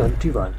21।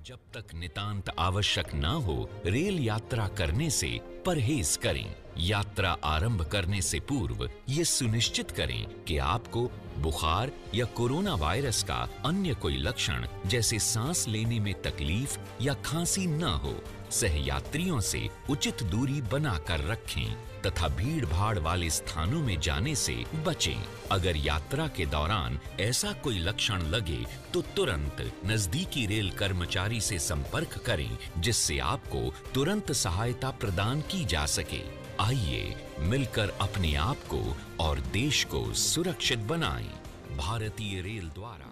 जब तक नितांत आवश्यक न हो रेल यात्रा करने से परहेज करें। यात्रा आरंभ करने से पूर्व ये सुनिश्चित करें कि आपको बुखार या कोरोना वायरस का अन्य कोई लक्षण जैसे सांस लेने में तकलीफ या खांसी न हो। सहयात्रियों से उचित दूरी बनाकर रखें तथा भीड़ भाड़ वाले स्थानों में जाने से बचें। अगर यात्रा के दौरान ऐसा कोई लक्षण लगे तो तुरंत नजदीकी रेल कर्मचारी से संपर्क करें जिससे आपको तुरंत सहायता प्रदान की जा सके। आइए मिलकर अपने आप को और देश को सुरक्षित बनाएं। भारतीय रेल द्वारा।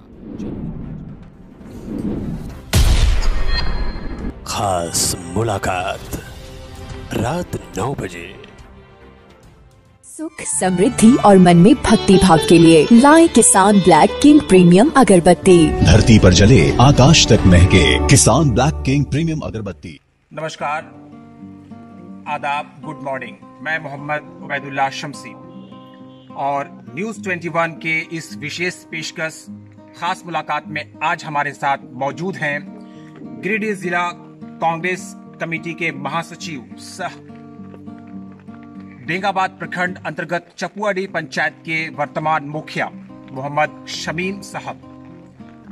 खास मुलाकात रात 9 बजे। सुख समृद्धि और मन में भक्ति भाव के लिए लाए किसान ब्लैक किंग प्रीमियम अगरबत्ती। धरती पर जले आकाश तक महके किसान ब्लैक किंग प्रीमियम अगरबत्ती। नमस्कार, आदाब, गुड मॉर्निंग। मैं मोहम्मद उबैदुल्लाह शमसी और न्यूज़ 21 के इस विशेष पेशकश खास मुलाकात में आज हमारे साथ मौजूद हैं गिरिडीह जिला कांग्रेस कमेटी के महासचिव सह बेंगाबाद प्रखंड अंतर्गत चपुआडीह पंचायत के वर्तमान मुखिया मोहम्मद शमीम साहब।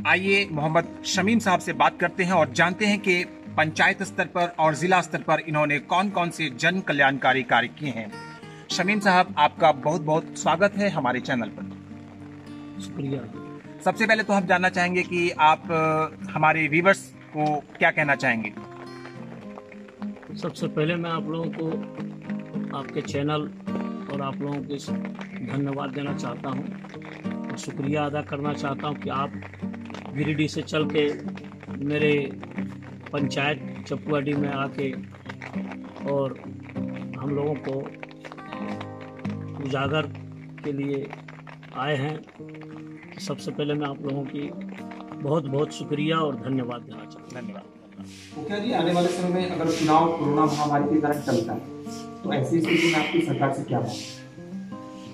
आइए मोहम्मद शमीम साहब से बात करते हैं और जानते हैं कि पंचायत स्तर पर और जिला स्तर पर इन्होंने कौन कौन से जन कल्याणकारी कार्य किए हैं। शमीम साहब, आपका बहुत बहुत स्वागत है हमारे चैनल पर। शुक्रिया। सबसे पहले तो हम जानना चाहेंगे कि आप हमारे व्यूवर्स को क्या कहना चाहेंगे। सबसे पहले मैं आप लोगों को आपके चैनल और आप लोगों को धन्यवाद देना चाहता हूं और शुक्रिया अदा करना चाहता हूं कि आप गिरिडीह से चल के मेरे पंचायत चपुआडीह में आके और हम लोगों को उजागर के लिए आए हैं। सबसे पहले मैं आप लोगों की बहुत बहुत शुक्रिया और धन्यवाद देना चाहता हूँ। धन्यवाद। मुखिया जी, आने वाले समय में अगर चुनाव कोरोना महामारी के कारण चलता है तो ऐसी स्थिति में आपकी सरकार से क्या मांग?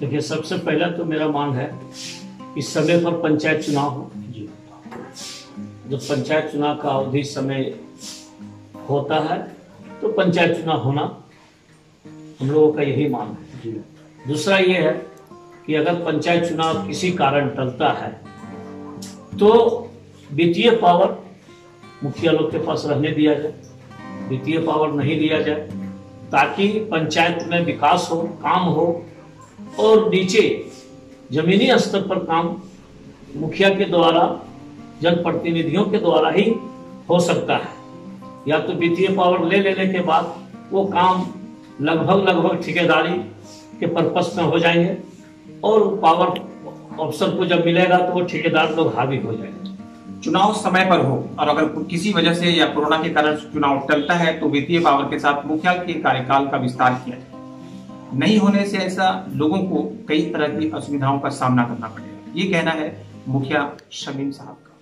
देखिए, सबसे पहला तो मेरा मांग है इस समय पर पंचायत चुनाव हो। जब पंचायत चुनाव का अवधि समय होता है तो पंचायत चुनाव होना हम लोगों का यही मांग है। दूसरा ये है कि अगर पंचायत चुनाव किसी कारण टलता है तो वित्तीय पावर मुखिया लोग के पास रहने दिया जाए, वित्तीय पावर नहीं दिया जाए ताकि पंचायत में विकास हो, काम हो और नीचे जमीनी स्तर पर काम मुखिया के द्वारा, जनप्रतिनिधियों के द्वारा ही हो सकता है। या तो वित्तीय पावर ले लेने के बाद वो काम लगभग ठेकेदारी के पर्पस में हो जाएंगे और पावर अफसर को जब मिलेगा तो वो ठेकेदार लोग हावी हो जाएंगे। चुनाव समय पर हो और अगर किसी वजह से या कोरोना के कारण चुनाव टलता है तो वित्तीय पावर के साथ मुखिया के कार्यकाल का विस्तार किया जाए। नहीं होने से ऐसा लोगों को कई तरह की असुविधाओं का सामना करना पड़ेगा। ये कहना है मुखिया शमीम साहब का।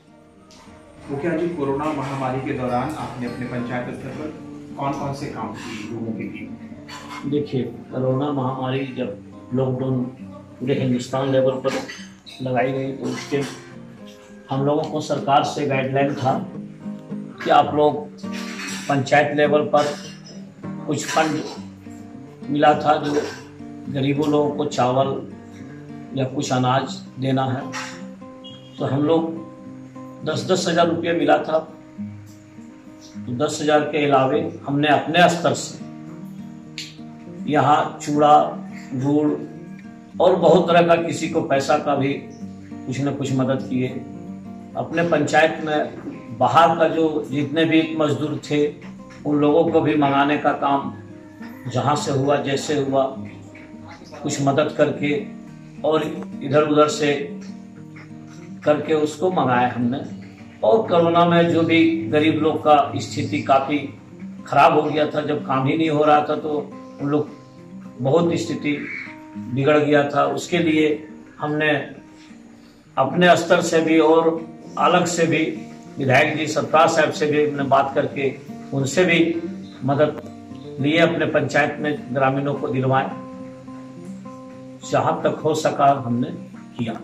मुखिया जी, कोरोना महामारी के दौरान आपने अपने पंचायत स्तर पर कौन कौन से काम किए लोगों के लिए? देखिए, कोरोना महामारी जब लॉकडाउन पूरे हिंदुस्तान लेवल पर लगाई गई तो उसके हम लोगों को सरकार से गाइडलाइन था कि आप लोग पंचायत लेवल पर कुछ फंड मिला था जो गरीबों लोगों को चावल या कुछ अनाज देना है, तो हम लोग 10-10 हज़ार रुपये मिला था। तो 10 हज़ार के अलावे हमने अपने स्तर से यहाँ चूड़ा, गुड़ और बहुत तरह का किसी को पैसा का भी कुछ न कुछ मदद किए। अपने पंचायत में बाहर का जो जितने भी मजदूर थे उन लोगों को भी मंगाने का काम जहाँ से हुआ, जैसे हुआ, कुछ मदद करके और इधर उधर से करके उसको मंगाया हमने। और कोरोना में जो भी गरीब लोग का स्थिति काफ़ी खराब हो गया था, जब काम ही नहीं हो रहा था तो उन लोग बहुत स्थिति बिगड़ गया था। उसके लिए हमने अपने स्तर से भी और अलग से भी विधायक जी सरकार साहब से भी हमने बात करके उनसे भी मदद लिए, अपने पंचायत में ग्रामीणों को दिलवाए। जहाँ तक हो सका हमने किया।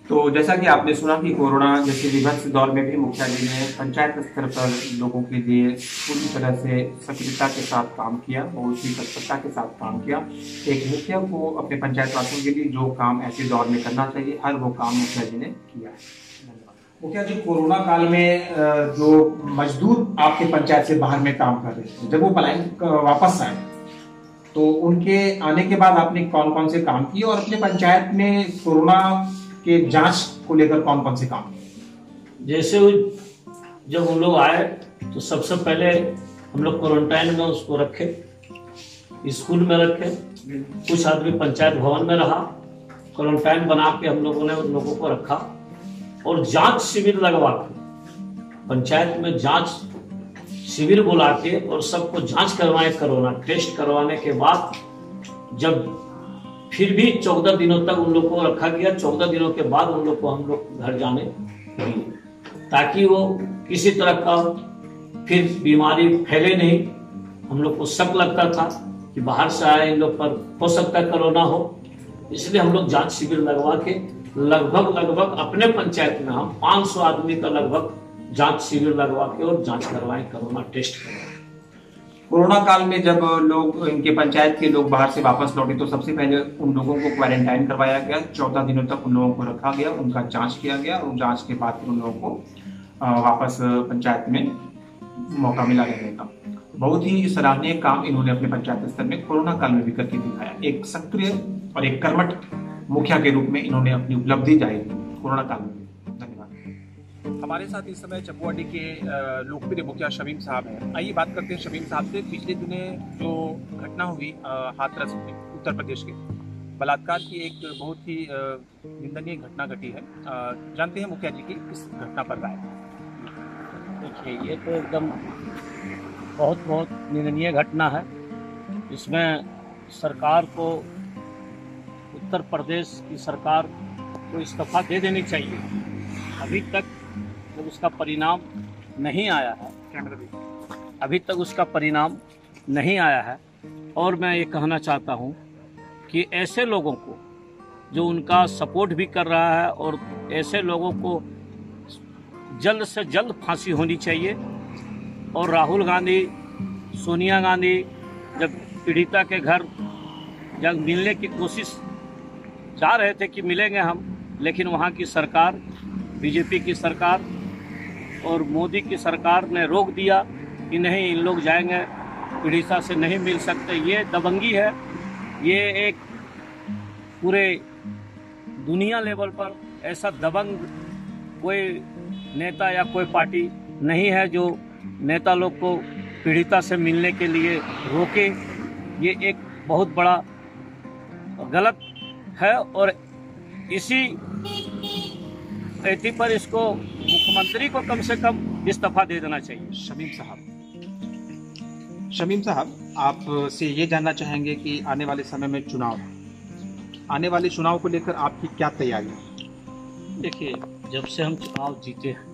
तो जैसा कि आपने सुना कि कोरोना जैसे विभत्स दौर में भी मुखिया जी ने पंचायत स्तर पर लोगों के लिए पूरी तरह से सक्रियता के साथ काम किया, बहुत ही तत्परता के साथ काम किया। एक मुखिया को अपने पंचायत वासियों के लिए जो काम ऐसे दौर में करना चाहिए, हर वो काम मुखिया जी ने किया है। मुखिया जी, कोरोना काल में जो मजदूर आपके पंचायत से बाहर में काम कर रहे थे, जब वो पलायन वापस आए तो उनके आने के बाद आपने कौन कौन से काम किए और अपने पंचायत में कोरोना के जांच को लेकर कौन कौन से काम किए? जैसे जब हम लोग आए तो सबसे पहले हम लोग क्वारंटाइन में उसको रखे, स्कूल में रखे, कुछ आदमी पंचायत भवन में रहा, क्वारंटाइन बना के हम लोगों ने उन लोगों को रखा और जांच शिविर लगवा के पंचायत में जांच शिविर बुला के और सबको जांच करवाए, कोरोना टेस्ट करवाने के बाद जब फिर भी 14 दिनों तक उन लोग को रखा गया। 14 दिनों के बाद उन लोग को हम लोग घर जाने दिए ताकि वो किसी तरह का फिर बीमारी फैले नहीं। हम लोग को शक लगता था कि बाहर से आए इन लोग पर हो सकता है कोरोना हो, इसलिए हम लोग जांच शिविर लगवा के लगभग अपने पंचायत में हम 500 आदमी का लगभग जांच शिविर लगवा के और जांच करवाए, कोरोना टेस्ट करवाए। कोरोना काल में जब लोग, इनके पंचायत के लोग बाहर से वापस लौटे तो सबसे पहले उन लोगों को क्वारंटाइन करवाया गया। 14 दिनों तक उन लोगों को रखा गया, उनका जांच किया गया और जांच के बाद उन लोगों को वापस पंचायत में मौका मिला रहने का। बहुत ही सराहनीय काम इन्होंने अपने पंचायत स्तर में कोरोना काल में भी करके दिखाया। एक सक्रिय और एक कर्मठ मुखिया के रूप में इन्होंने अपनी उपलब्धि जाहिर की कोरोना काल में। धन्यवाद। हमारे साथ इस समय चपुआडी के लोकप्रिय मुखिया शमीम साहब हैं। आइए बात करते हैं शमीम साहब से। पिछले दिनों जो घटना हुई हाथरस में उत्तर प्रदेश के, बलात्कार की एक बहुत ही निंदनीय घटना घटी है। जानते हैं मुखिया जी की इस घटना पर राय। देखिए, ये तो एकदम बहुत निंदनीय घटना है। इसमें सरकार को, उत्तर प्रदेश की सरकार को इस्तीफा दे देनी चाहिए। अभी तक जब उसका परिणाम नहीं आया है, अभी तक उसका परिणाम नहीं आया है। और मैं ये कहना चाहता हूँ कि ऐसे लोगों को जो उनका सपोर्ट भी कर रहा है और ऐसे लोगों को जल्द से जल्द फांसी होनी चाहिए। और राहुल गांधी, सोनिया गांधी जब पीड़िता के घर जब मिलने की कोशिश जा रहे थे कि मिलेंगे हम, लेकिन वहाँ की सरकार, बीजेपी की सरकार और मोदी की सरकार ने रोक दिया कि नहीं, इन लोग जाएंगे, पीड़िता से नहीं मिल सकते। ये दबंगी है। ये एक पूरे दुनिया लेवल पर ऐसा दबंग कोई नेता या कोई पार्टी नहीं है जो नेता लोग को पीड़िता से मिलने के लिए रोके। ये एक बहुत बड़ा गलत है और इसी एथी पर इसको मुख्यमंत्री को कम से कम इस्तीफा दे देना चाहिए। शमीम साहब, आपसे ये जानना चाहेंगे कि आने वाले समय में आने वाले चुनाव को लेकर आपकी क्या तैयारी है? देखिए, जब से हम चुनाव जीते हैं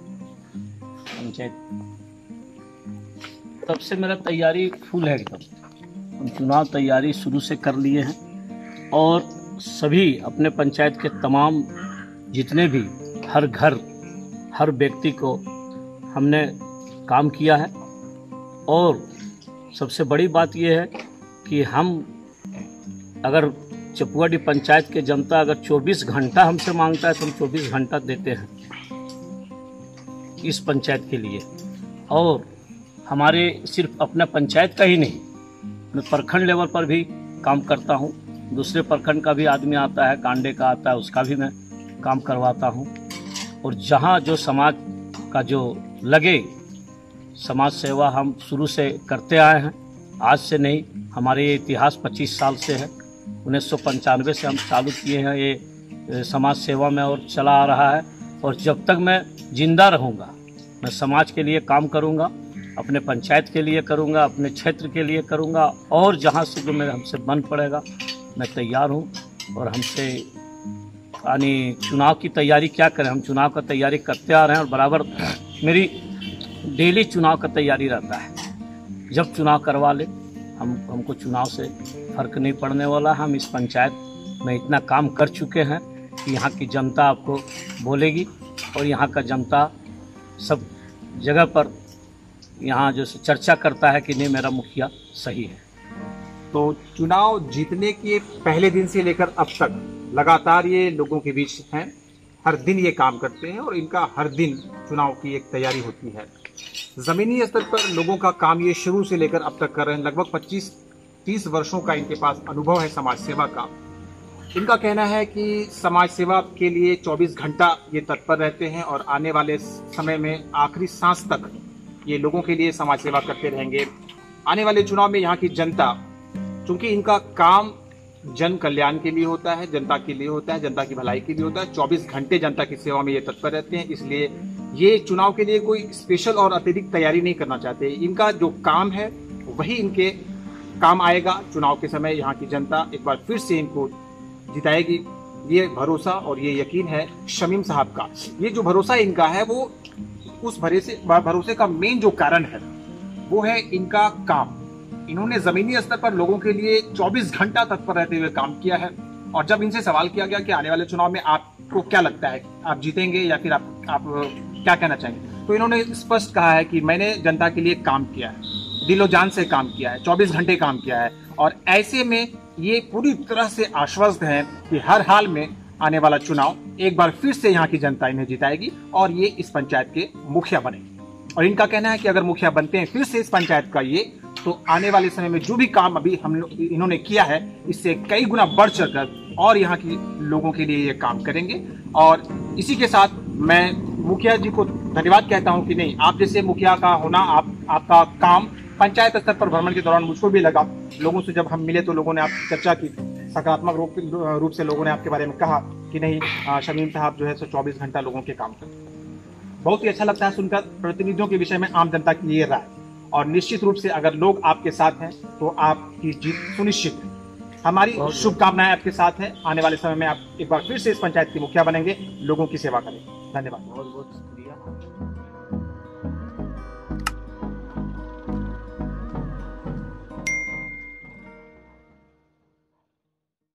पंचायत, तब से मेरा तैयारी फुल है एकदम। हम चुनाव तैयारी शुरू से कर लिए हैं और सभी अपने पंचायत के तमाम जितने भी हर घर, हर व्यक्ति को हमने काम किया है। और सबसे बड़ी बात यह है कि हम अगर चपुआडी पंचायत के जनता अगर 24 घंटा हमसे मांगता है तो हम 24 घंटा देते हैं इस पंचायत के लिए। और हमारे सिर्फ अपना पंचायत का ही नहीं, मैं प्रखंड लेवल पर भी काम करता हूँ। दूसरे प्रखंड का भी आदमी आता है, कांडे का आता है, उसका भी मैं काम करवाता हूँ। और जहाँ जो समाज का जो लगे, समाज सेवा हम शुरू से करते आए हैं, आज से नहीं। हमारे ये इतिहास 25 साल से है। 1995 से हम चालू किए हैं ये समाज सेवा में और चला आ रहा है। और जब तक मैं जिंदा रहूँगा, मैं समाज के लिए काम करूँगा, अपने पंचायत के लिए करूँगा, अपने क्षेत्र के लिए करूँगा। और जहाँ से जो मेरे हमसे बन पड़ेगा, मैं तैयार हूँ। और हमसे यानी चुनाव की तैयारी क्या करें, हम चुनाव का तैयारी करते आ रहे हैं और बराबर मेरी डेली चुनाव का तैयारी रहता है। जब चुनाव करवा ले, हमको चुनाव से फ़र्क नहीं पड़ने वाला। हम इस पंचायत में इतना काम कर चुके हैं कि यहाँ की जनता आपको बोलेगी और यहाँ का जनता सब जगह पर यहाँ जो चर्चा करता है कि नहीं मेरा मुखिया सही है। तो चुनाव जीतने के पहले दिन से लेकर अब तक लगातार ये लोगों के बीच हैं, हर दिन ये काम करते हैं और इनका हर दिन चुनाव की एक तैयारी होती है। ज़मीनी स्तर पर लोगों का काम ये शुरू से लेकर अब तक कर रहे हैं। लगभग 25-30 वर्षों का इनके पास अनुभव है समाज सेवा का। इनका कहना है कि समाज सेवा के लिए 24 घंटा ये तत्पर रहते हैं और आने वाले समय में आखिरी सांस तक ये लोगों के लिए समाज सेवा करते रहेंगे। आने वाले चुनाव में यहाँ की जनता, चूंकि इनका काम जन कल्याण के लिए होता है, जनता के लिए होता है, जनता की भलाई के लिए होता है, 24 घंटे जनता की सेवा में ये तत्पर रहते हैं, इसलिए ये चुनाव के लिए कोई स्पेशल और अतिरिक्त तैयारी नहीं करना चाहते। इनका जो काम है वही इनके काम आएगा। चुनाव के समय यहाँ की जनता एक बार फिर से इनको जिताएगी, ये भरोसा और ये यकीन है शमीम साहब का। ये जो भरोसा इनका है वो उस भरोसे का मेन जो कारण है वो है इनका काम। इन्होंने जमीनी स्तर पर लोगों के लिए 24 घंटा तत्पर रहते हुए काम किया है। और जब इनसे सवाल किया गया कि आने वाले चुनाव में आपको क्या लगता है, आप जीतेंगे या फिर आप क्या कहना चाहेंगे, तो इन्होंने स्पष्ट कहा है कि मैंने जनता के लिए काम किया है, दिलो जान से काम किया है, 24 घंटे काम किया है। और ऐसे में ये पूरी तरह से आश्वस्त हैं कि हर हाल में आने वाला चुनाव एक बार फिर से यहाँ की जनता इन्हें जिताएगी और ये इस पंचायत के मुखिया बनेंगे। और इनका कहना है कि अगर मुखिया बनते हैं फिर से इस पंचायत का ये, तो आने वाले समय में जो भी काम अभी इन्होंने किया है इससे कई गुना बढ़ चढ़कर और यहाँ की लोगों के लिए ये काम करेंगे। और इसी के साथ मैं मुखिया जी को धन्यवाद कहता हूँ कि नहीं, आप जैसे मुखिया का होना, आपका काम पंचायत स्तर पर भ्रमण के दौरान मुझको भी लगा। लोगों से जब हम मिले तो लोगों ने आपकी चर्चा की, सकारात्मक रूप से लोगों ने आपके बारे में कहा कि नहीं शमीम साहब जो है 24 घंटा लोगों के काम करते हैं। बहुत ही अच्छा लगता है सुनकर प्रतिनिधियों के विषय में आम जनता की ये राय। और निश्चित रूप से अगर लोग आपके साथ हैं तो आपकी जीत सुनिश्चित है। हमारी शुभकामनाएं आपके साथ हैं। आने वाले समय में आप एक बार फिर से इस पंचायत के मुखिया बनेंगे, लोगों की सेवा करेंगे। धन्यवाद। बहुत बहुत शुक्रिया।